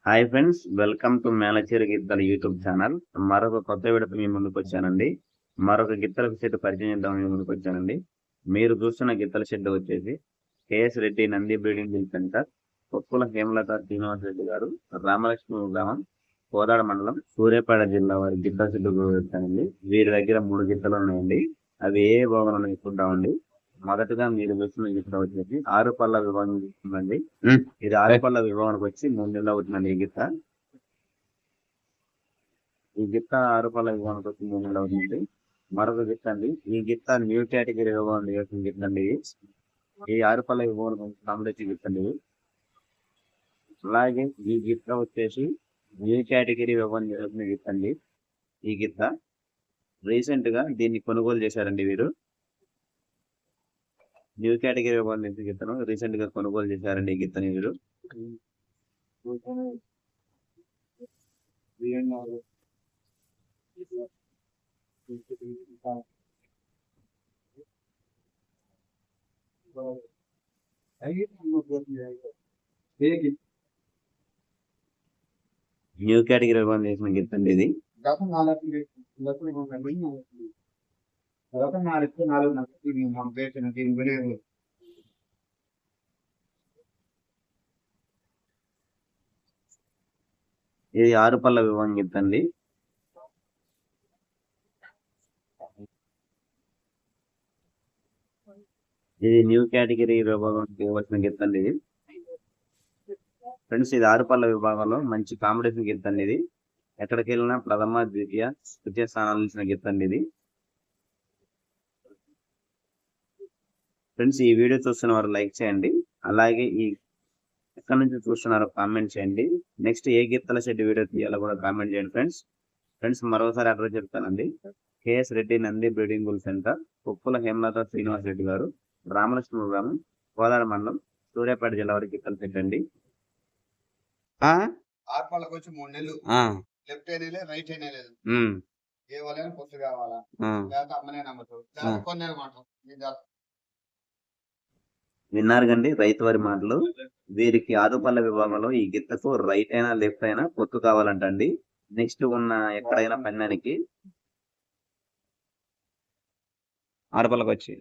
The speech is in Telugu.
Hi friends, welcome to Melacheri Gittala YouTube channel. మరొక కొత్త వీడియోతో మీ ముందుకు వచ్చానండి. మరొక గిత్తల షెడ్ పరిచయం చేద్దాం మీ ముందుకు వచ్చానండి. మీరు చూస్తున్న గిత్తల షెడ్ వచ్చేసి KS Reddy Nandi breeding centre, Koppula Hemalatha Srinivas Reddy గారు, రామలక్ష్మి గ్రామం, కోదాడ మండలం, సూర్యాపేట జిల్లా వారి గిత్తల షెడ్ వచ్చానండి. వీరి దగ్గర 3 గిత్తలు ఉన్నాయండి. అవి ఏ భాగంలో చూద్దామండి. మొదటగా మీరు చూస్తున్న గిత్త వచ్చేసి 6 పళ్ళ విభాగం చూస్తుందండి. ఇది 6 పళ్ళ విభాగానికి వచ్చి 3 నెలలు అవుతుందండి. ఈ గిత్త 6 పళ్ళ విభాగానికి వచ్చి 3 నెలలు అవుతుంది. మరొక గిత్త అండి. ఈ గిత్త న్యూ కేటగిరీ విభాగం చేసిన గిత్త అండి. ఈ 6 పళ్ళ విభాగం కాంపిటేటివ్ గిత్త అండి. అలాగే ఈ గిత్త వచ్చేసి న్యూ కేటగిరీ విభాగం చేసిన గిత్త అండి. ఈ గిత్త రీసెంట్ గా దీన్ని కొనుగోలు చేశారండి. వీరు న్యూ కేటగిరీ నుంచి గిత్తను రీసెంట్ గా కొనుగోలు చేశారండి. ఈ గిత్తని వీరు న్యూ కేటగిరీ చేసిన గిత్తండి ఇది. ఇది 6 పళ్ళ విభాగం గిత్తండి. ఇది న్యూ కేటగిరీ విభాగం వచ్చిన గిత్తండి ఇది. ఫ్రెండ్స్, ఇది 6 పళ్ళ విభాగంలో మంచి కాంపిటీషన్ గిత్తండి ఇది. ఎక్కడికి వెళ్ళినా ప్రథమ, ద్వితీయ, తృతీయ స్థానాలు ఇచ్చిన గిత్తండి ఇది. ఫ్రెండ్స్, ఈ వీడియో చూస్తున్న వారు లైక్ చేయండి. అలాగే ఈ ఎక్కడి నుంచి చూస్తున్నారో కామెంట్ చేయండి. నెక్స్ట్ ఏ గిత్తల షెడ్ వీడియో తీయాలో కూడా కామెంట్ చేయండి ఫ్రెండ్స్. మరోసారి అడ్రస్ చెప్తానండి. KS Reddy Nandi breeding centre, Koppula Hemalatha Srinivas Reddy గారు, రామలక్ష్మి గ్రామం, కోదాడ మండలం, సూర్యాపేట జిల్లా వారికి గిత్తలు పెట్టండి. 6 పళ్ళకి వచ్చి 3 నెలలు. లెఫ్ట్ అయినా రైట్ అయినా లేదు. ఏ వాళ్ళైనా పొత్తు కావాలా, లేకపోతే అమ్మనే నమ్మచ్చు, లేకపోతే కొన్ని మాట. విన్నారు కండి రైతు వారి మాటలు. వీరికి 6 పళ్ళ విభాగంలో ఈ గిత్తకు రైట్ అయినా లెఫ్ట్ అయినా పొత్తు కావాలంటండి. నెక్స్ట్ ఉన్న ఎక్కడైనా పందానికి 6 పళ్ళకి వచ్చి